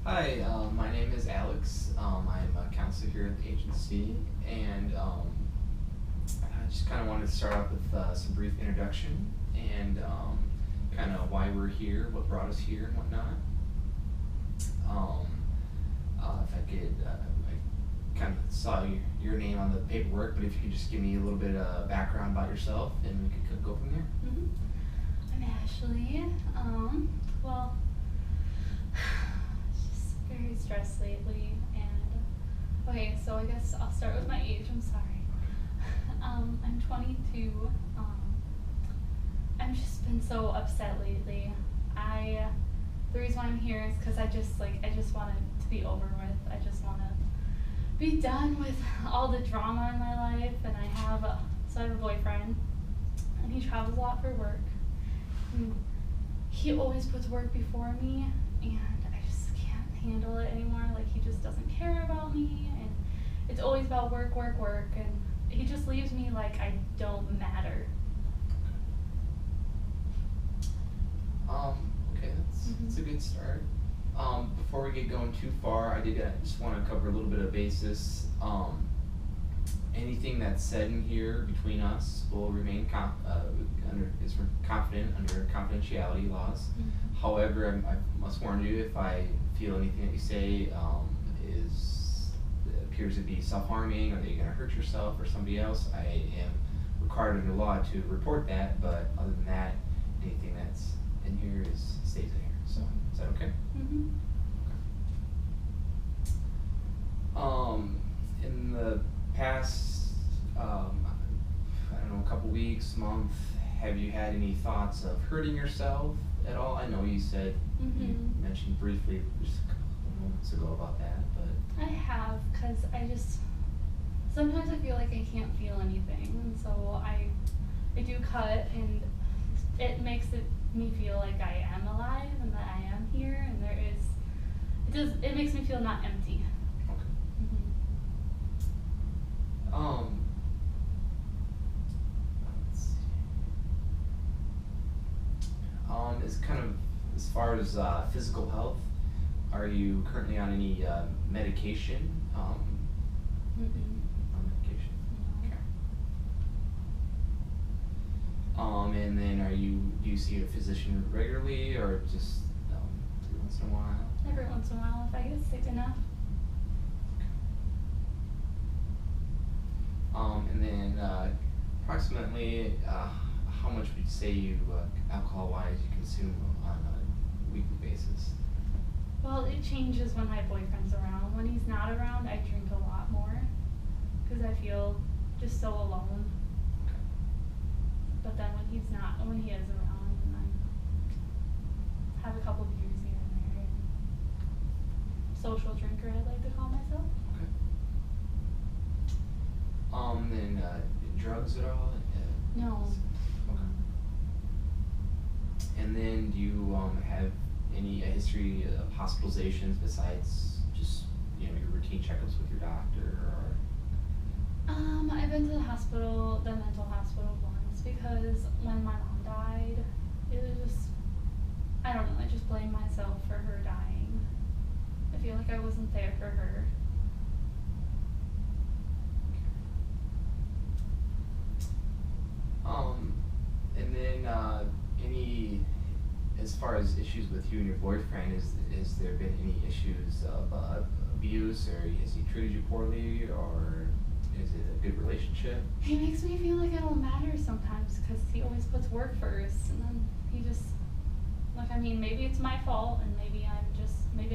Hi, my name is Alex. I'm a counselor here at the agency, and I just kind of wanted to start off with some brief introduction and kind of why we're here, what brought us here, and whatnot. If I could, I kind of saw your name on the paperwork, but if you could just give me a little bit of background about yourself, and we could go from there. I'm Ashley. Well, just very stressed lately, and okay, so I guess I'll start with my age. I'm sorry. I'm 22. I've just been so upset lately. The reason why I'm here is because I just want it to be over with. I just want to be done with all the drama in my life, and I have a boyfriend, and he travels a lot for work. And he always puts work before me, and I just can't handle it anymore. Like, he just doesn't care about me, and it's always about work, and he just leaves me like I don't matter. Okay, that's a good start. Before we get going too far, I just want to cover a little bit of basis. Anything that's said in here between us will remain confident under confidentiality laws. Mm-hmm. However, I must warn you, if I feel anything that you say appears to be self-harming, or that you're going to hurt yourself or somebody else, I am required under law to report that. But other than that, anything that's in here stays in here. So is that okay? Mm-hmm. In the past, I don't know, a couple weeks, month, have you had any thoughts of hurting yourself at all? I know you said, you mentioned briefly just a couple of moments ago about that, but... I have, because sometimes I feel like I can't feel anything, and so I do cut, and it makes me feel like I am alive, and that I am here, and it makes me feel not empty. Okay. Let's see. Is kind of, as far as physical health, are you currently on any medication? On medication. Okay. And then do you see a physician regularly, or just every once in a while? Every once in a while, if I get sick enough. And then approximately how much would you say alcohol-wise, you consume on a weekly basis? Well, it changes when my boyfriend's around. When he's not around, I drink a lot more, because I feel just so alone. Okay. But then when he is around, and I have a couple beers here and there. Social drinker, I'd like to call myself. Okay. Then drugs at all? No. Okay. And then do you have any history of hospitalizations besides just your routine checkups with your doctor, or? I've been to the mental hospital once, because when my mom died, it was just, I don't know, I just blamed myself for her dying. I feel like I wasn't there for her. And then as far as issues with you and your boyfriend, has there been any issues of abuse, or has he treated you poorly, or is it a good relationship? He makes me feel like I don't matter sometimes, because he always puts work first, and then he just, maybe it's my fault, and maybe I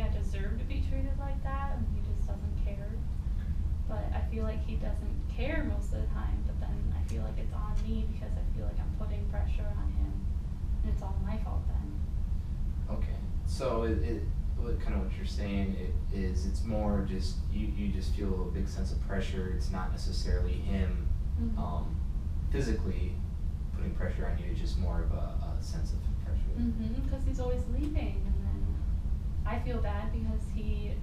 deserve to be treated like that, and he just doesn't care. But I feel like he doesn't care most of the time, but then I feel like it's on me, because I feel like I'm putting pressure on him, and it's all my fault then. Okay, so kind of what you're saying it's more just you just feel a big sense of pressure. It's not necessarily him physically putting pressure on you. It's just more of a sense of pressure. Because he's always leaving, and then I feel bad because he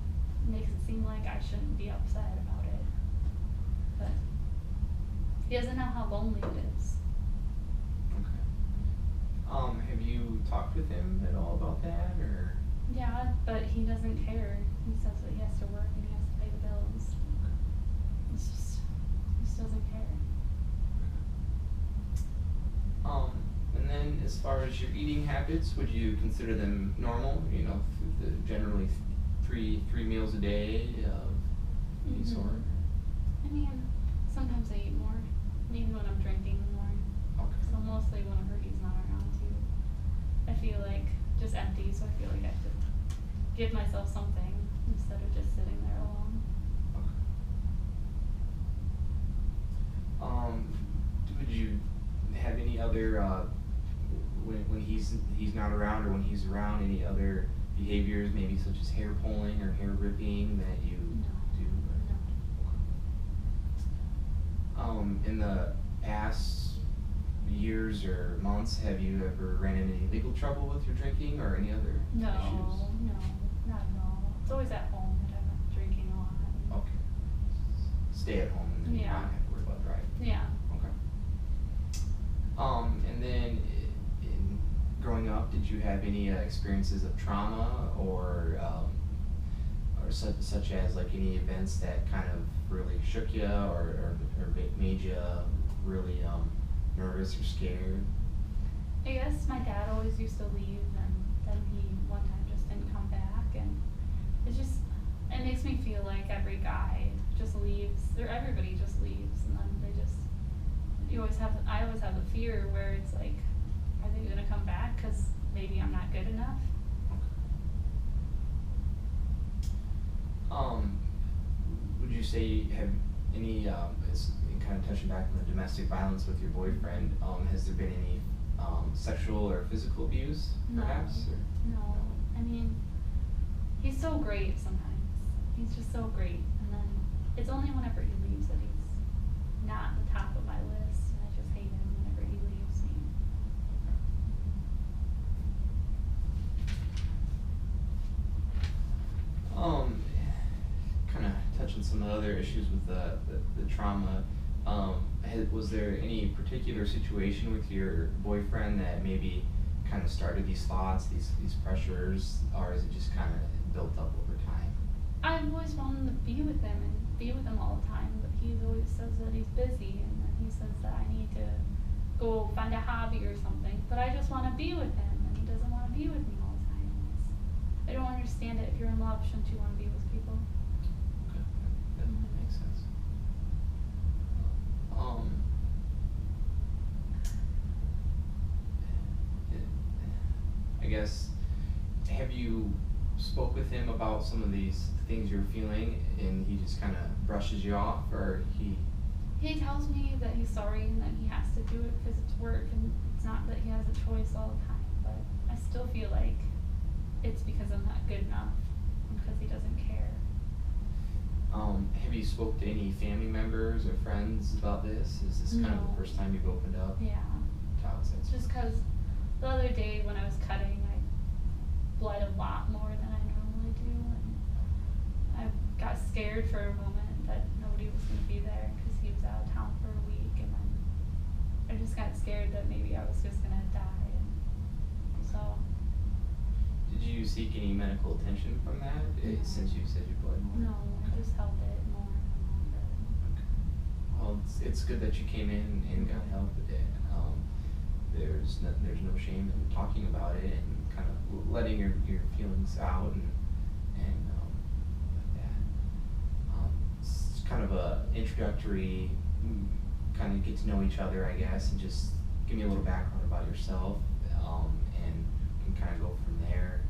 makes it seem like I shouldn't be upset about it. But he doesn't know how lonely it is. Okay. Have you talked with him at all about that, or? Yeah, but he doesn't care. as far as your eating habits, would you consider them normal? You know, generally three meals a day of any sort? I mean, sometimes I eat more, even when I'm drinking more. Okay. So mostly whenever he's not around too. I feel like just empty, so I feel like I have to give myself something instead of just sitting there alone. Okay. Would you have any other when he's not around, or when he's around, any other behaviors, maybe such as hair pulling or hair ripping, that you do? No. In the past years or months, have you ever ran into any legal trouble with your drinking or any other issues? No, not at all. It's always at home that I'm not drinking a lot. Okay. Stay at home and then Yeah. not have to worry about driving. Yeah. Okay. And then in growing up, did you have any experiences of trauma or such as like any events that kind of really shook you or made you really nervous or scared? I guess my dad always used to leave, and then he one time just didn't come back, and it makes me feel like every guy just leaves, or everybody just leaves, and then I always have the fear where it's like, are they gonna come back because maybe I'm not good enough? Would you say you have any, kind of touching back on the domestic violence with your boyfriend, has there been any sexual or physical abuse, perhaps? No. Or? I mean, he's so great sometimes. He's just so great. And then it's only whenever he leaves that he's not the top of my list, and I just hate him whenever he leaves me. Kind of touching some of the other issues with the trauma. Was there any particular situation with your boyfriend that maybe kind of started these thoughts, these pressures, or is it just kind of built up over time? I've always wanted to be with him and be with him all the time, but he always says that he's busy, and then he says that I need to go find a hobby or something. But I just want to be with him, and he doesn't want to be with me all the time. I don't understand it. If you're in love, shouldn't you want to be with people? Okay, that makes sense. I guess, have you spoke with him about some of these things you're feeling, and he just kind of brushes you off, or He tells me that he's sorry and that he has to do it because it's work, and it's not that he has a choice all the time, but I still feel like it's because I'm not good enough, because he doesn't care. Have you spoke to any family members or friends about this? Is this kind of No. the first time you've opened up? Yeah. Just because the other day when I was cutting, I bled a lot more than I normally do, and I got scared for a moment that nobody was going to be there because he was out of town for a week, and then I just got scared that maybe I was just going to die, and so. Did you seek any medical attention from that, since you said you bled more? No, I just held it more and longer. Okay. Well, it's good that you came in and got help with it. There's no shame in talking about it and kind of letting your feelings out and like that. It's kind of a introductory, kind of get to know each other, I guess, and just give me a little background about yourself, and we can kind of go from there.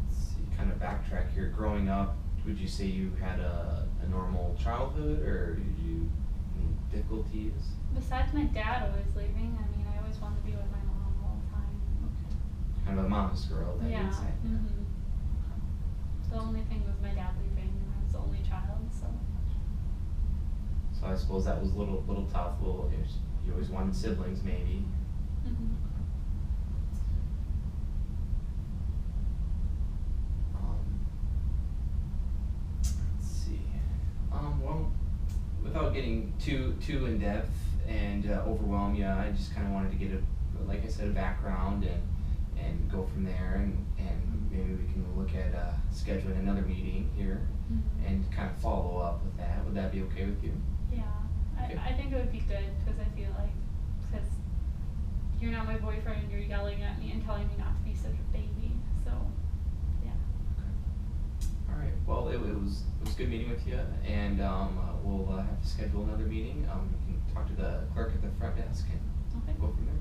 Let's see, kind of backtrack here. Growing up, would you say you had a normal childhood, or did you any difficulties? Besides my dad always leaving, I mean, I always wanted to be with my mom all the time. Okay. Kind of a mama's girl, that Yeah. you'd say. Mm-hmm. The only thing was my dad leaving, and I was the only child, so. So I suppose that was a little tough. You always wanted siblings, maybe. Mm-hmm. Let's see. Well, without getting too in depth and overwhelm you, I just kind of wanted to get like I said, a background and go from there, and maybe we can look at scheduling another meeting here and kind of follow up with that. Would that be okay with you? Yeah, Okay. I think it would be good because I feel like because you're not my boyfriend and you're yelling at me and telling me not to be such a baby. So, yeah. Okay. All right. Well, it was good meeting with you, and we'll have to schedule another meeting. You can talk to the clerk at the front desk and Okay. go from there.